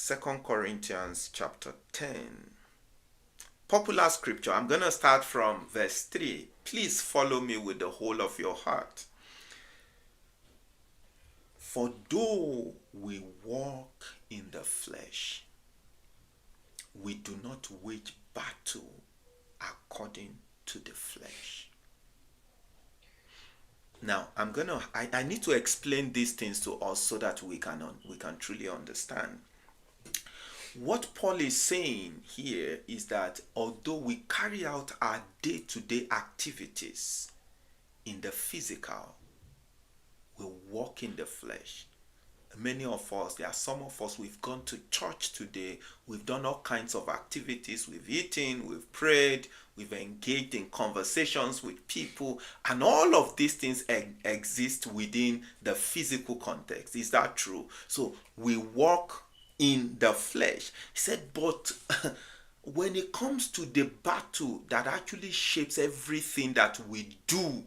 2 Corinthians chapter 10. Popular scripture. I'm going to start from verse 3. Please follow me with the whole of your heart. For though we walk in the flesh, we do not wage battle according to the flesh. Now, I need to explain these things to us so that we can truly understand. What Paul is saying here is that although we carry out our day-to-day activities in the physical, we walk in the flesh. Many of us, there are some of us, we've gone to church today, we've done all kinds of activities, we've eaten, we've prayed, we've engaged in conversations with people, and all of these things exist within the physical context. Is that true? So we walk in the flesh. He said, but when it comes to the battle that actually shapes everything that we do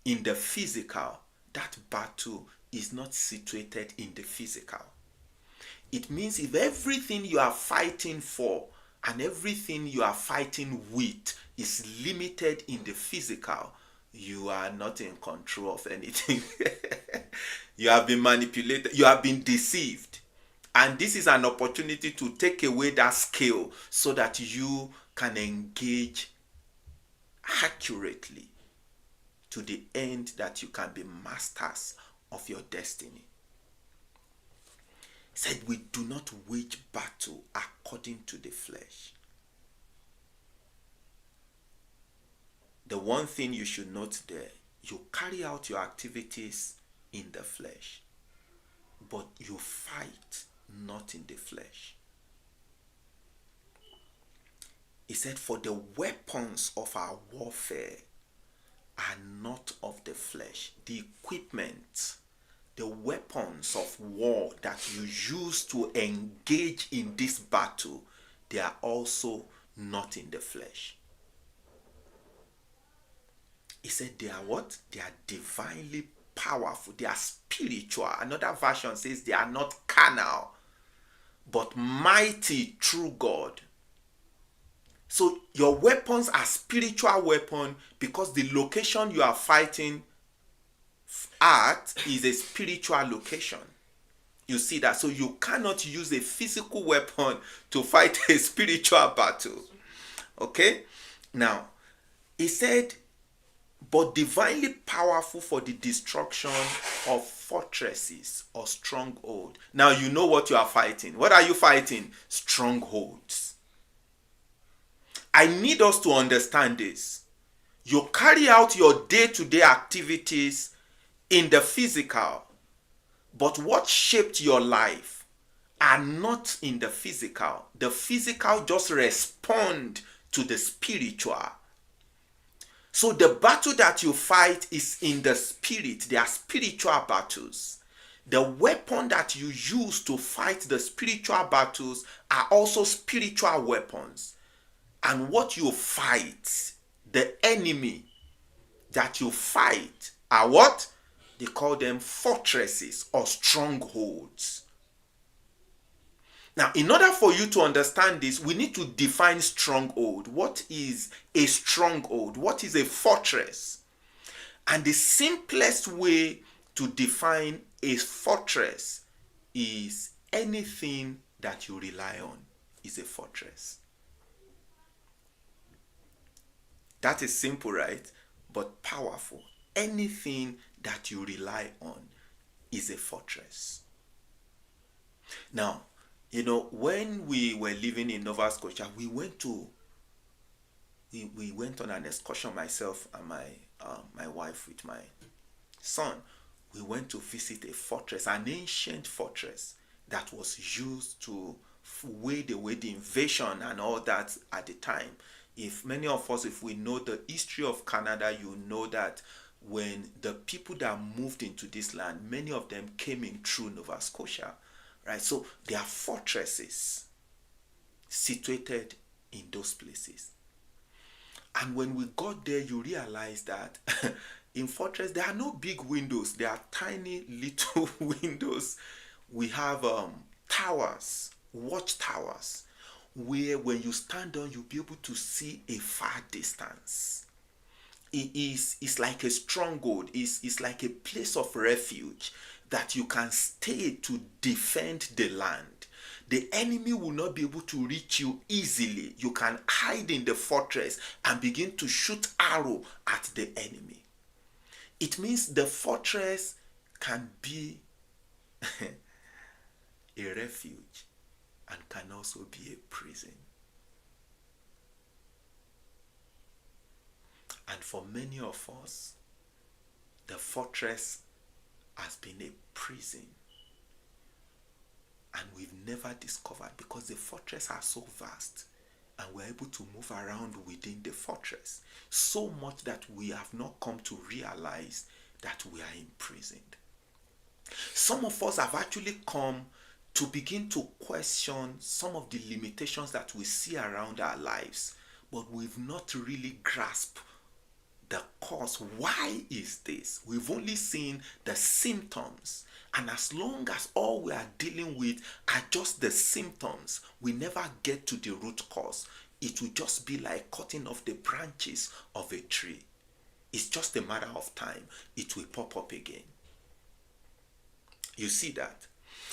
in the physical, that battle is not situated in the physical. It means if everything you are fighting for and everything you are fighting with is limited in the physical, you are not in control of anything. You have been manipulated, you have been deceived. And this is an opportunity to take away that skill so that you can engage accurately to the end that you can be masters of your destiny. He said, we do not wage battle according to the flesh. The one thing you should note there, you carry out your activities in the flesh, but you fight not in the flesh. He said, for the weapons of our warfare are not of the flesh. The equipment, the weapons of war that you use to engage in this battle, they are also not in the flesh. He said they are what? They are divinely powerful. They are spiritual. Another version says they are not carnal, but mighty through God. So your weapons are spiritual weapons because the location you are fighting at is a spiritual location. You see that? So you cannot use a physical weapon to fight a spiritual battle. Okay? Now, he said, but divinely powerful for the destruction of fortresses or strongholds. Now you know what you are fighting. What are you fighting? Strongholds. I need us to understand this. You carry out your day-to-day activities in the physical, but what shaped your life are not in the physical. The physical just respond to the spiritual. So the battle that you fight is in the spirit. They are spiritual battles. The weapon that you use to fight the spiritual battles are also spiritual weapons. And what you fight, the enemy that you fight are what? They call them fortresses or strongholds. Now, in order for you to understand this, we need to define stronghold. What is a stronghold? What is a fortress? And the simplest way to define a fortress is anything that you rely on is a fortress. That is simple, right? But powerful. Anything that you rely on is a fortress. Now, you know, when we were living in Nova Scotia, we went on an excursion, myself and my wife with my son. We went to visit a fortress, an ancient fortress that was used to wade away the invasion and all that at the time. If many of us, if we know the history of Canada, you know that when the people that moved into this land, many of them came in through Nova Scotia, right? So there are fortresses situated in those places. And when we got there, you realize that in fortress, there are no big windows. There are tiny little windows. We have towers watchtowers where when you stand on, you'll be able to see a far distance. It's like a stronghold, it's like a place of refuge that you can stay to defend the land. The enemy will not be able to reach you easily. You can hide in the fortress and begin to shoot arrow at the enemy. It means the fortress can be a refuge and can also be a prison. And for many of us, the fortress has been a prison. And we've never discovered, because the fortress are so vast and we're able to move around within the fortress so much that we have not come to realize that we are imprisoned. Some of us have actually come to begin to question some of the limitations that we see around our lives, but we've not really grasped the cause. Why is this? We've only seen the symptoms. And as long as all we are dealing with are just the symptoms, we never get to the root cause. It will just be like cutting off the branches of a tree. It's just a matter of time. It will pop up again. You see that?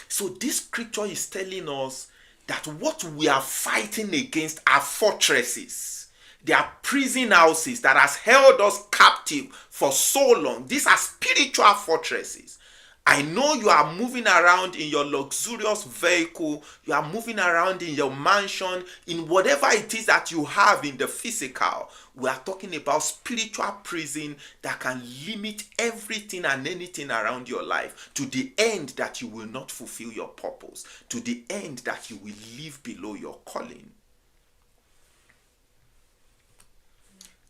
So this scripture is telling us that what we are fighting against are fortresses. They are prison houses that has held us captive for so long. These are spiritual fortresses. I know you are moving around in your luxurious vehicle, you are moving around in your mansion, in whatever it is that you have in the physical. We are talking about spiritual prison that can limit everything and anything around your life to the end that you will not fulfill your purpose, to the end that you will live below your calling.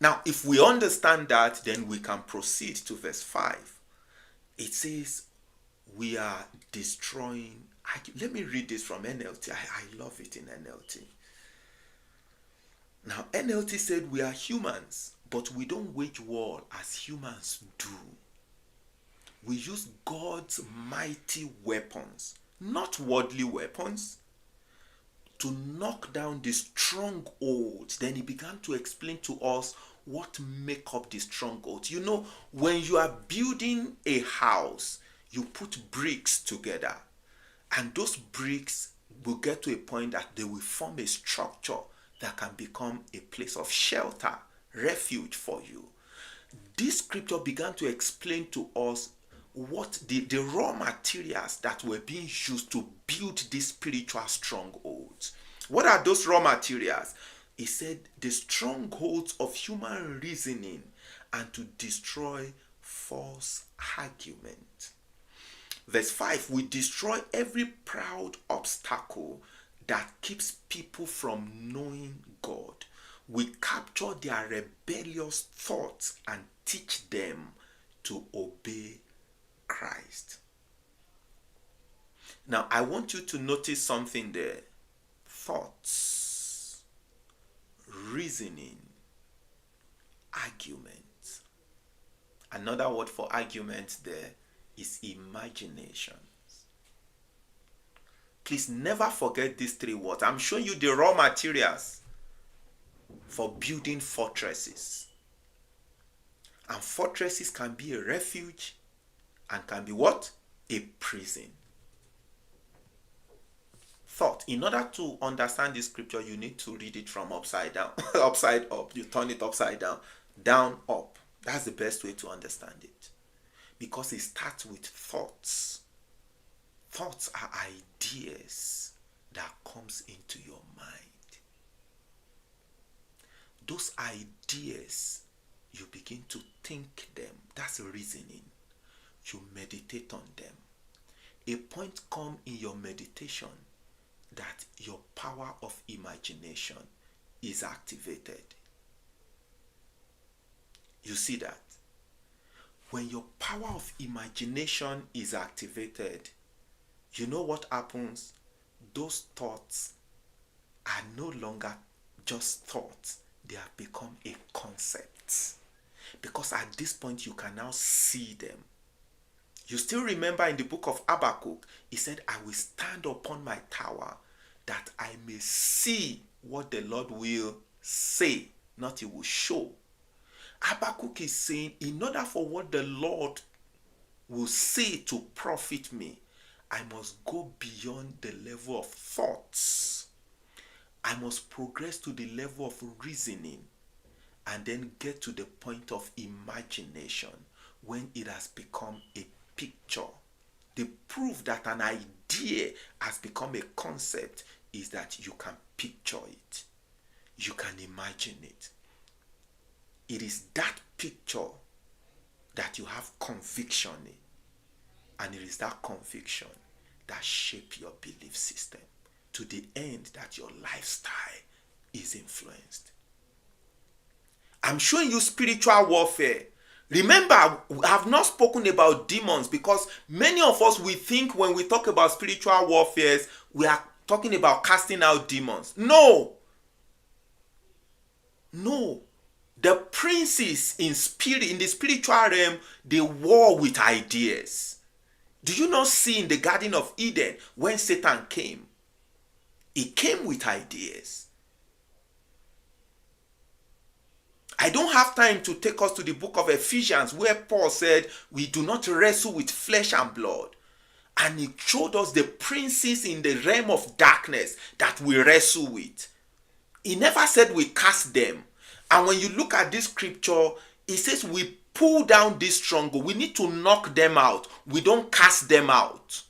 Now, if we understand that, then we can proceed to verse 5. It says, we are destroying. Let me read this from NLT. I love it in NLT. Now, NLT said we are humans, but we don't wage war as humans do. We use God's mighty weapons, not worldly weapons, to knock down the strongholds. Then he began to explain to us what make up the strongholds. You know, when you are building a house, you put bricks together, and those bricks will get to a point that they will form a structure that can become a place of shelter, refuge for you. This scripture began to explain to us what the raw materials that were being used to build these spiritual strongholds. What are those raw materials? He said the strongholds of human reasoning and to destroy false argument. Verse 5, we destroy every proud obstacle that keeps people from knowing God. We capture their rebellious thoughts and teach them to obey Christ. Now, I want you to notice something there. Thoughts, reasoning, argument. Another word for argument there is imaginations. Please never forget these three words. I'm showing you the raw materials for building fortresses. And fortresses can be a refuge and can be what? A prison. Thought. In order to understand this scripture, you need to read it from upside down. Upside up. You turn it upside down. Down, up. That's the best way to understand it. Because it starts with thoughts. Thoughts are ideas that comes into your mind. Those ideas, you begin to think them. That's reasoning. You meditate on them. A point comes in your meditation that your power of imagination is activated. You see that? When your power of imagination is activated, you know what happens? Those thoughts are no longer just thoughts. They have become a concept. Because at this point, you can now see them. You still remember in the book of Habakkuk, he said, I will stand upon my tower. that I may see what the Lord will say, not he will show. Habakkuk is saying, in order for what the Lord will say to profit me, I must go beyond the level of thoughts. I must progress to the level of reasoning and then get to the point of imagination when it has become a picture. The proof that an idea has become a concept is that you can picture it. You can imagine it. It is that picture that you have conviction in. And it is that conviction that shapes your belief system to the end that your lifestyle is influenced. I'm showing you spiritual warfare. Remember, I have not spoken about demons because many of us, we think when we talk about spiritual warfare, we are talking about casting out demons. No. The princes in the spiritual realm, they war with ideas. Do you not see in the Garden of Eden when Satan came? He came with ideas. I don't have time to take us to the book of Ephesians where Paul said we do not wrestle with flesh and blood. And he showed us the princes in the realm of darkness that we wrestle with. He never said we cast them. And when you look at this scripture, it says we pull down this stronghold. We need to knock them out. We don't cast them out.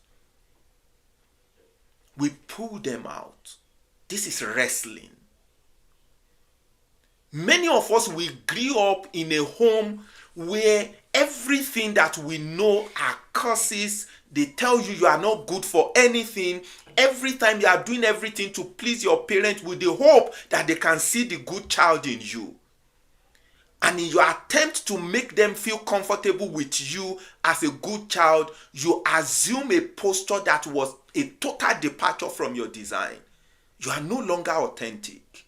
We pull them out. This is wrestling. Many of us, we grew up in a home where everything that we know are curses. They tell you are not good for anything. Every time you are doing everything to please your parents with the hope that they can see the good child in you. And in your attempt to make them feel comfortable with you as a good child, you assume a posture that was a total departure from your design. You are no longer authentic.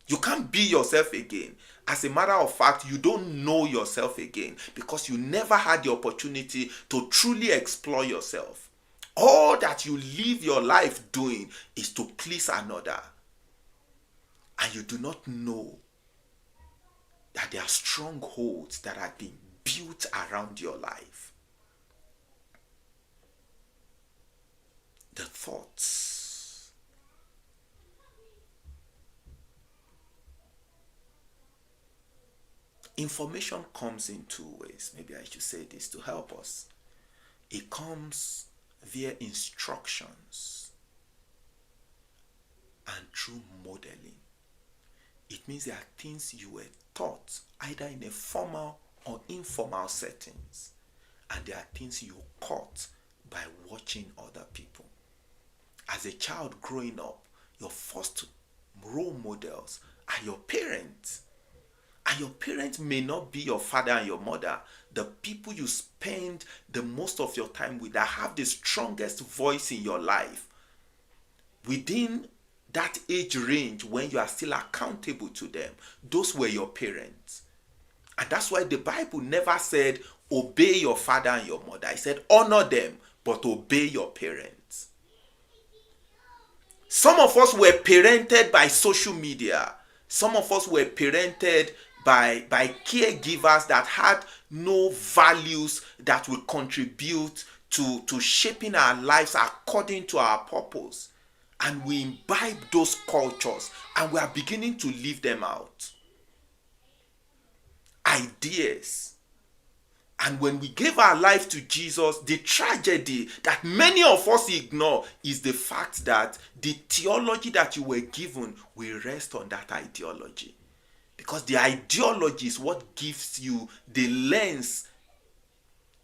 You can't be yourself again. As a matter of fact, you don't know yourself again because you never had the opportunity to truly explore yourself. All that you live your life doing is to please another. And you do not know that there are strongholds that are being built around your life. The thoughts. Information comes in two ways. Maybe I should say this to help us. It comes via instructions and through modeling. It means there are things you were taught either in a formal or informal settings, and there are things you caught by watching other people. As a child growing up, your first role models are your parents. And your parents may not be your father and your mother. The people you spend the most of your time with that have the strongest voice in your life. Within that age range when you are still accountable to them, those were your parents. And that's why the Bible never said obey your father and your mother. It said honor them, but obey your parents. Some of us were parented by social media. Some of us were parented by caregivers that had no values that will contribute to shaping our lives according to our purpose. And we imbibe those cultures and we are beginning to live them out. Ideas. And when we give our life to Jesus, the tragedy that many of us ignore is the fact that the theology that you were given will rest on that ideology. Because the ideology is what gives you the lens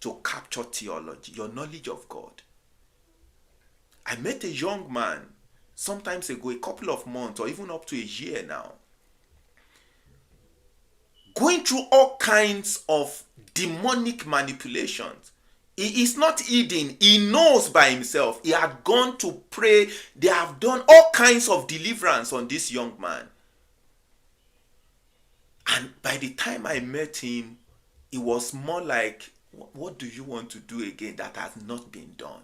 to capture theology, your knowledge of God. I met a young man sometimes ago, a couple of months or even up to a year now, going through all kinds of demonic manipulations. He is not hidden. He knows by himself. He had gone to pray. They have done all kinds of deliverance on this young man. And by the time I met him, it was more like, what do you want to do again that has not been done?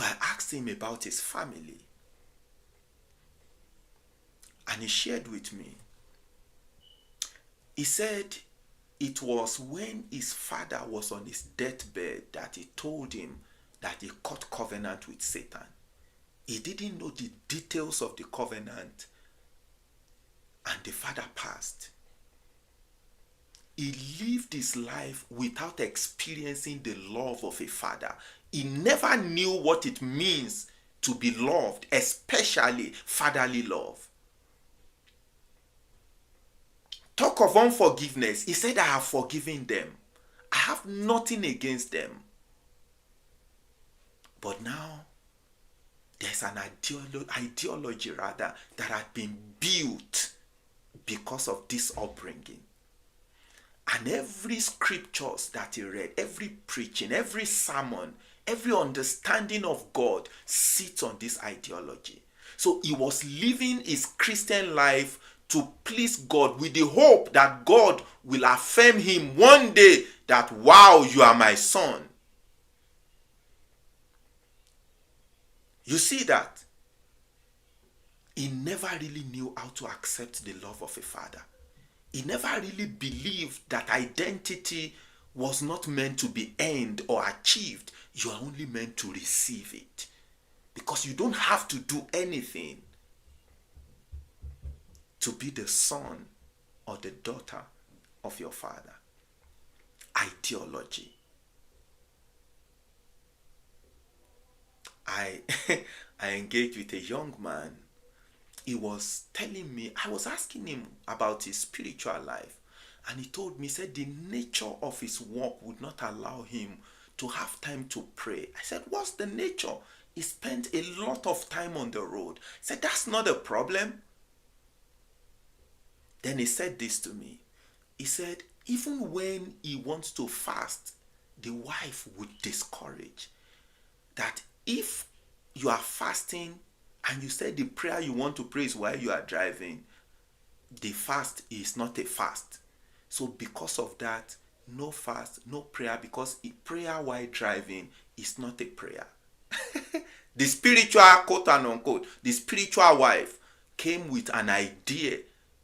So I asked him about his family. And he shared with me. He said it was when his father was on his deathbed that he told him that he cut covenant with Satan. He didn't know the details of the covenant, and the father passed. He lived his life without experiencing the love of a father. He never knew what it means to be loved, especially fatherly love. Talk of unforgiveness. He said, I have forgiven them. I have nothing against them. But now, there's an ideology rather that had been built because of this upbringing. And every scriptures that he read, every preaching, every sermon, every understanding of God sits on this ideology. So he was living his Christian life to please God with the hope that God will affirm him one day that, wow, you are my son. You see that? He never really knew how to accept the love of a father. He never really believed that identity was not meant to be earned or achieved. You are only meant to receive it. Because you don't have to do anything to be the son or the daughter of your father. Ideology. I engaged with a young man. He was telling me, I was asking him about his spiritual life. And he told me, he said the nature of his work would not allow him to have time to pray. I said, what's the nature? He spent a lot of time on the road. I said, that's not a problem. Then he said this to me. He said, even when he wants to fast, the wife would discourage that if you are fasting and you say the prayer you want to pray is while you are driving, the fast is not a fast. So because of that, no fast, no prayer, because prayer while driving is not a prayer. The spiritual, quote and unquote, the spiritual wife came with an idea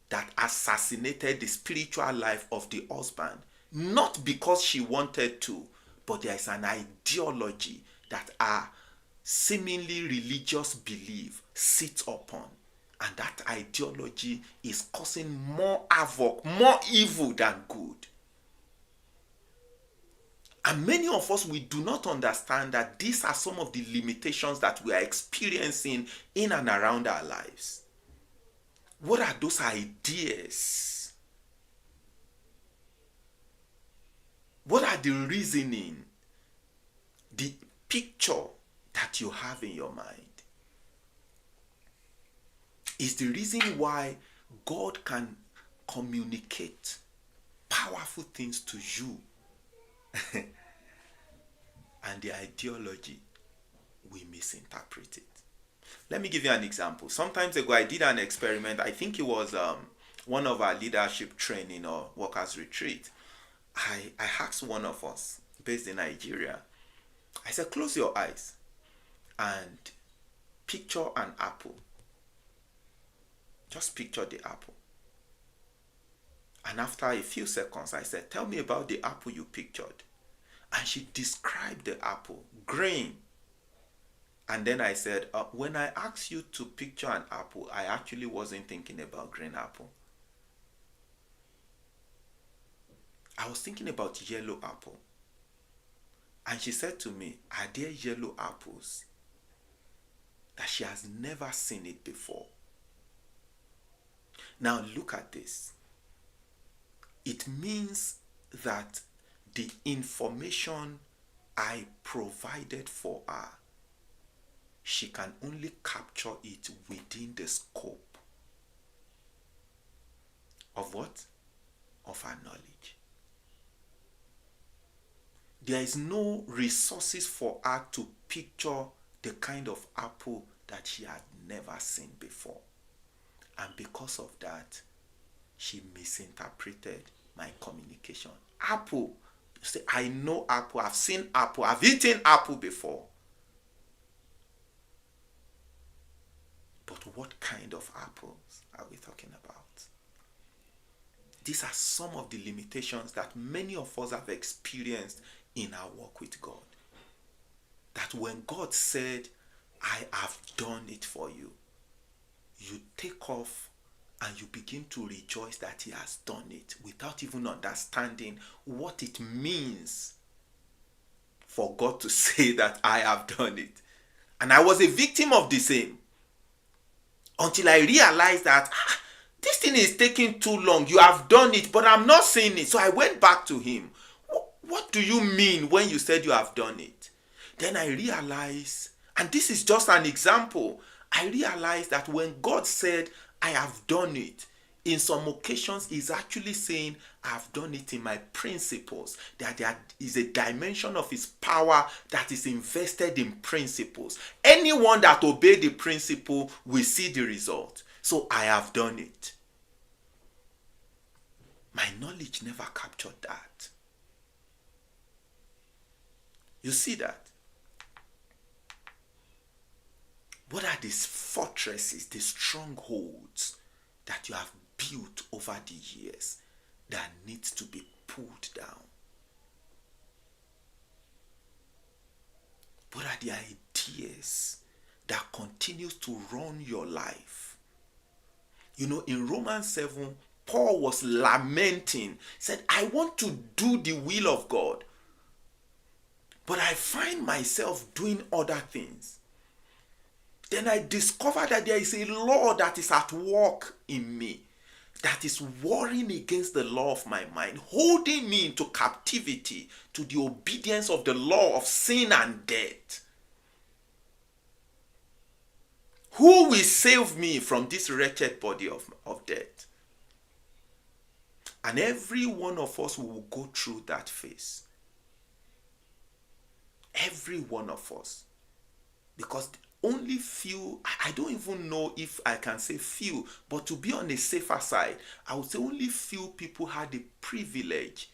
that assassinated the spiritual life of the husband. Not because she wanted to, but there is an ideology that our seemingly religious belief sits upon. And that ideology is causing more havoc, more evil than good. And many of us, we do not understand that these are some of the limitations that we are experiencing in and around our lives. What are those ideas? What are the reasoning, the picture that you have in your mind? Is the reason why God can communicate powerful things to you. And the ideology, we misinterpret it. Let me give you an example. Some time ago, I did an experiment. I think it was one of our leadership training or workers retreat. I asked one of us, based in Nigeria, I said, close your eyes and picture an apple. Just picture the apple. And after a few seconds, I said, tell me about the apple you pictured. And she described the apple, green. And then I said, when I asked you to picture an apple, I actually wasn't thinking about green apple. I was thinking about yellow apple. And she said to me, are there yellow apples? That she has never seen it before. Now look at this. It means that the information I provided for her, she can only capture it within the scope of what? Of her knowledge. There is no resources for her to picture the kind of apple that she had never seen before. And because of that, she misinterpreted my communication. Apple. Say, I know apple. I've seen apple. I've eaten apple before. But what kind of apples are we talking about? These are some of the limitations that many of us have experienced in our walk with God. That when God said, I have done it for you, you take off and you begin to rejoice that he has done it without even understanding what it means for God to say that I have done it. And I was a victim of the same until I realized that this thing is taking too long. You have done it, but I'm not seeing it. So I went back to him. What do you mean when you said you have done it? Then I realized, and this is just an example, I realized that when God said, I have done it, in some occasions he's actually saying, I have done it in my principles. That there is a dimension of his power that is invested in principles. Anyone that obeys the principle will see the result. So I have done it. My knowledge never captured that. You see that? What are these fortresses, these strongholds that you have built over the years that needs to be pulled down? What are the ideas that continues to run your life? You know, in Romans 7, Paul was lamenting, said, I want to do the will of God, but I find myself doing other things. Then I discovered that there is a law that is at work in me, that is warring against the law of my mind, holding me into captivity to the obedience of the law of sin and death. Who will save me from this wretched body of death? And every one of us will go through that phase. Every one of us. Because only few, I don't even know if I can say few, but to be on the safer side, I would say only few people had the privilege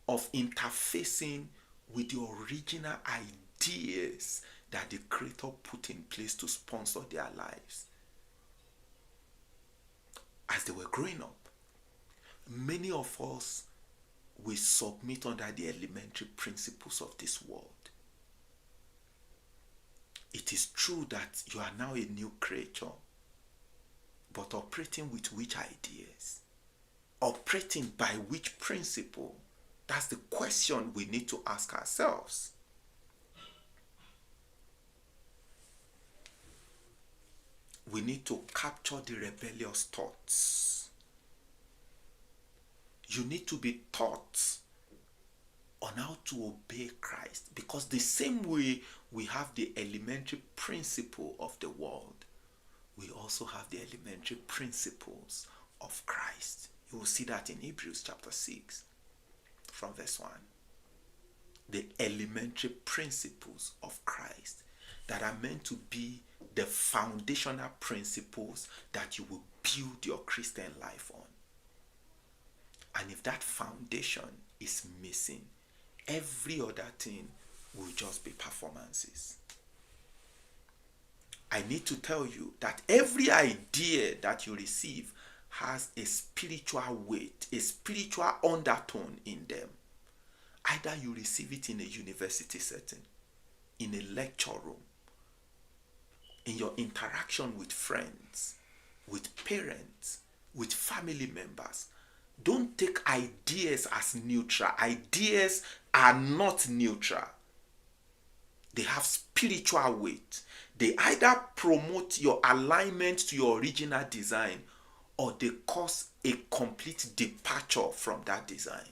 of interfacing with the original ideas that the Creator put in place to sponsor their lives. As they were growing up, many of us will submit under the elementary principles of this world. It is true that you are now a new creature, but operating with which ideas? Operating by which principle? That's the question we need to ask ourselves. We need to capture the rebellious thoughts. You need to be taught on how to obey Christ, because the same way we have the elementary principle of the world, we also have the elementary principles of Christ. You will see that in Hebrews chapter 6 from verse 1. The elementary principles of Christ that are meant to be the foundational principles that you will build your Christian life on. And if that foundation is missing, every other thing will just be performances. I need to tell you that every idea that you receive has a spiritual weight, a spiritual undertone in them. Either you receive it in a university setting, in a lecture room, in your interaction with friends, with parents, with family members. Don't take ideas as neutral. Ideas are not neutral. They have spiritual weight. They either promote your alignment to your original design, or they cause a complete departure from that design.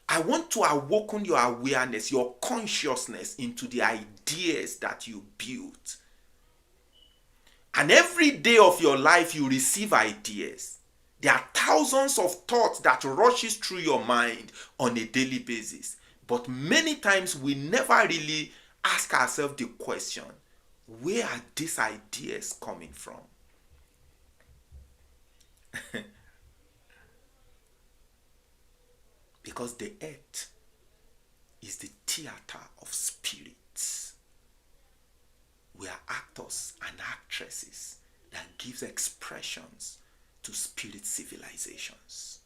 I want to awaken your awareness, your consciousness into the ideas that you built. And every day of your life you receive ideas. There are thousands of thoughts that rushes through your mind on a daily basis. But many times we never really ask ourselves the question, where are these ideas coming from? Because the earth is the theater of spirits. We are actors and actresses that gives expressions to spirit civilizations.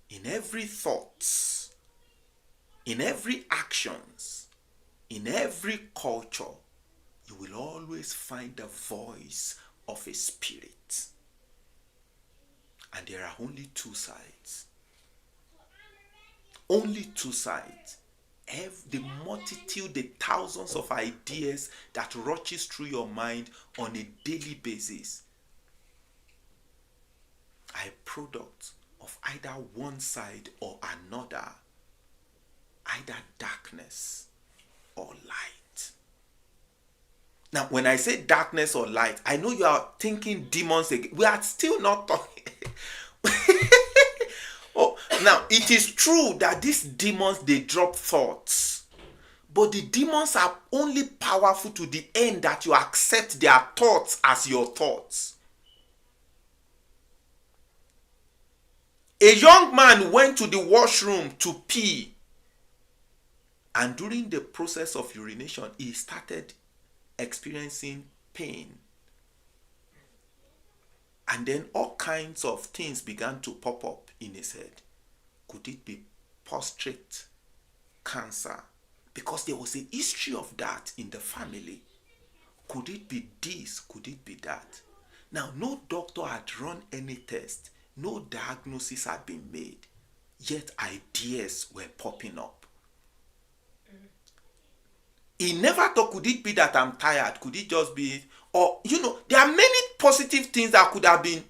In every thought, in every actions, in every culture, you will always find the voice of a spirit. And there are only two sides. Only two sides. The multitude, the thousands of ideas that rushes through your mind on a daily basis are a product of either one side or another, either darkness or light. Now, when I say darkness or light, I know you are thinking demons again. We are still not talking. Oh, now it is true that these demons, they drop thoughts, but the demons are only powerful to the end that you accept their thoughts as your thoughts. A young man went to the washroom to pee, and during the process of urination, he started experiencing pain. And then all kinds of things began to pop up in his head. Could it be prostate cancer? Because there was a history of that in the family. Could it be this? Could it be that? Now, no doctor had run any test. No diagnosis had been made. Yet ideas were popping up. He never thought, could it be that I'm tired? Could it just be, or, there are many positive things that could have been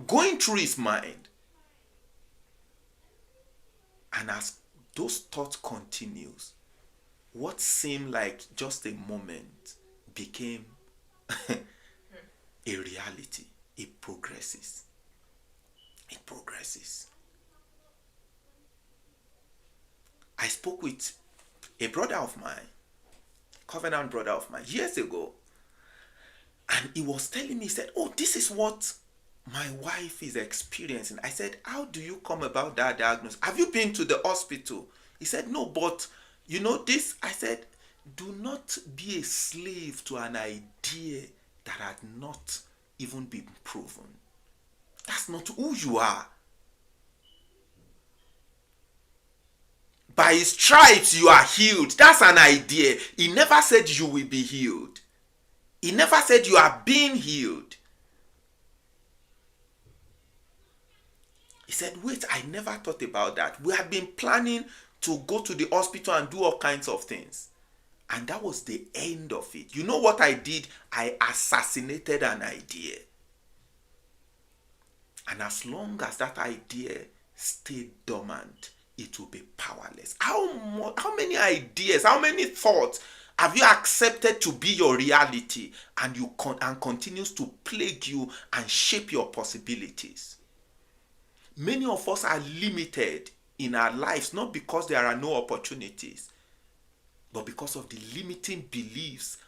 going through his mind. And as those thoughts continues, what seemed like just a moment became a reality. It progresses. It progresses. I spoke with a brother of mine, covenant brother of mine, years ago, and he was telling me, he said, oh, this is what my wife is experiencing. I said, how do you come about that diagnosis? Have you been to the hospital? He said, no, but this. I said, do not be a slave to an idea that had not even been proven. That's not who you are. By his stripes you are healed. That's an idea. He never said you will be healed. He never said you are being healed. He said, wait, I never thought about that. We have been planning to go to the hospital and do all kinds of things. And that was the end of it. You know what I did? I assassinated an idea. And as long as that idea stayed dormant, it will be powerless. How many ideas, how many thoughts have you accepted to be your reality, and continues to plague you and shape your possibilities? Many of us are limited in our lives, not because there are no opportunities, but because of the limiting beliefs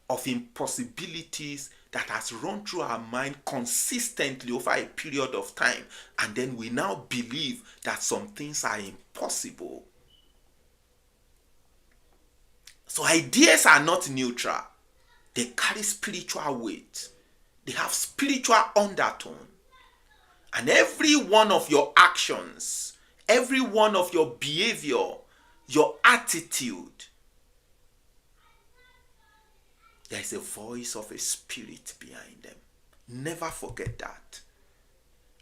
of impossibilities that has run through our mind consistently over a period of time, and then we now believe that some things are impossible. So ideas are not neutral. They carry spiritual weight. They have spiritual undertone. And every one of your actions, every one of your behavior, your attitude, there is a voice of a spirit behind them. Never forget that.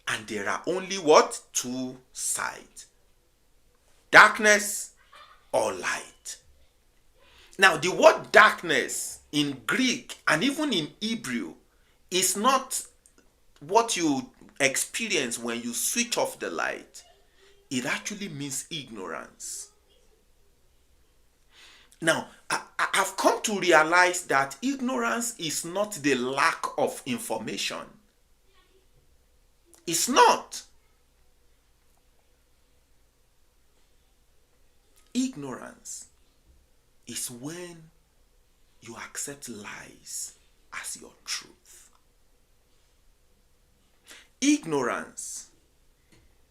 And there are only what? Two sides. Darkness or light. Now, the word darkness in Greek and even in Hebrew is not what you experience when you switch off the light. It actually means ignorance. Now, I've come to realize that ignorance is not the lack of information. It's not. Ignorance is when you accept lies as your truth. Ignorance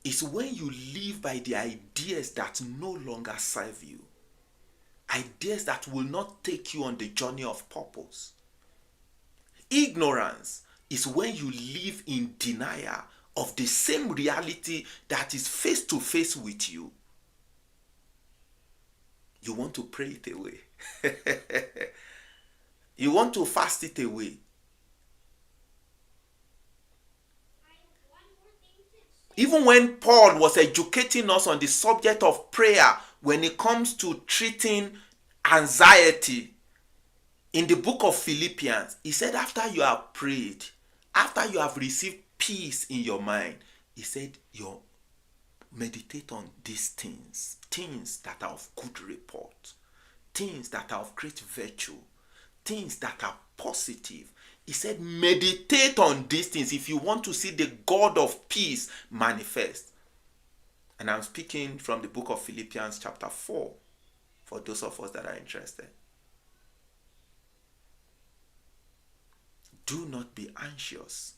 is when you live by the ideas that no longer serve you, Ideas that will not take you on the journey of purpose. Ignorance is when you live in denial of the same reality that is face to face with you. You want to pray it away. You want to fast it away. Even when Paul was educating us on the subject of prayer when it comes to treating anxiety, in the book of Philippians, he said after you have prayed, after you have received peace in your mind, he said, meditate on these things that are of good report, things that are of great virtue, things that are positive. He said, meditate on these things if you want to see the God of peace manifest. And I'm speaking from the book of Philippians chapter 4, for those of us that are interested. Do not be anxious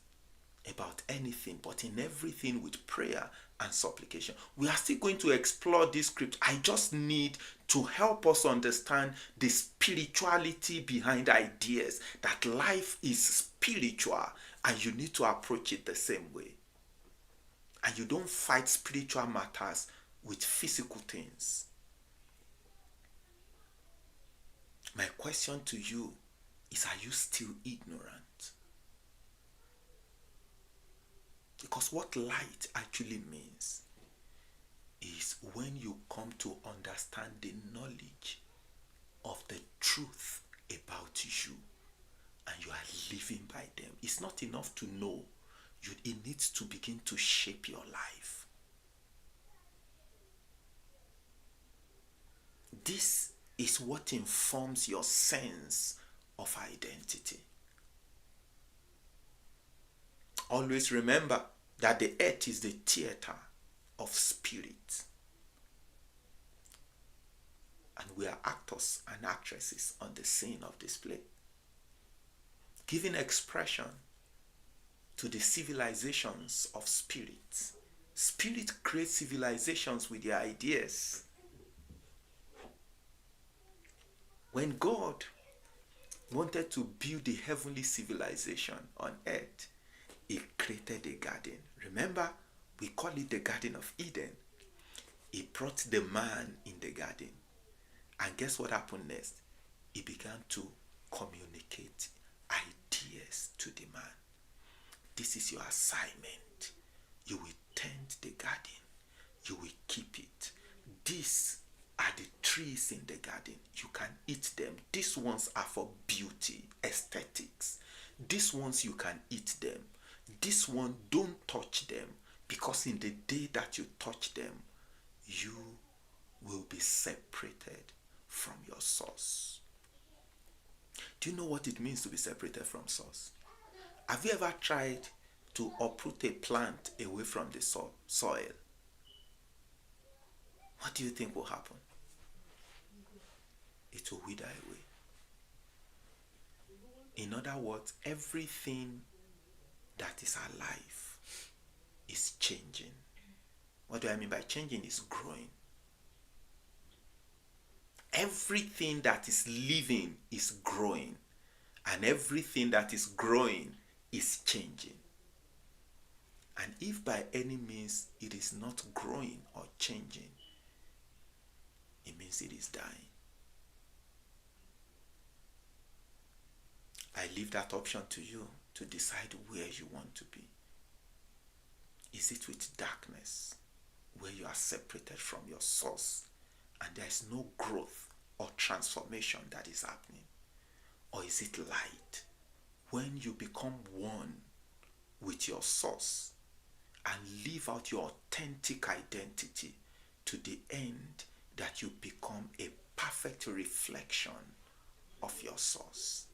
about anything, but in everything with prayer and supplication. We are still going to explore this script. I just need to help us understand the spirituality behind ideas, that life is spiritual and you need to approach it the same way. And you don't fight spiritual matters with physical things. My question to you is, are you still ignorant? Because what light actually means is when you come to understand the knowledge of the truth about you and you are living by them. It's not enough to know. It needs to begin to shape your life. This is what informs your sense of identity. Always remember that the earth is the theater of spirit. And we are actors and actresses on the scene of display, giving expression to the civilizations of spirit. Spirit creates civilizations with their ideas. When God wanted to build the heavenly civilization on earth, he created a garden. Remember, we call it the Garden of Eden. He brought the man in the garden. And guess what happened next? He began to communicate ideas to the man. This is your assignment. You will tend the garden. You will keep it. These are the trees in the garden. You can eat them. These ones are for beauty, aesthetics. These ones you can eat them. This one, don't touch them, because in the day that you touch them, you will be separated from your source. Do you know what it means to be separated from source? Have you ever tried to uproot a plant away from the soil? What do you think will happen? It will wither away. In other words, everything that is alive is changing. What do I mean by changing? Is growing. Everything that is living is growing, and everything that is growing is changing. And if by any means it is not growing or changing, it means it is dying. I leave that option to you to decide where you want to be. Is it with darkness, where you are separated from your source and there is no growth or transformation that is happening? Or is it light, when you become one with your source and live out your authentic identity to the end that you become a perfect reflection of your source?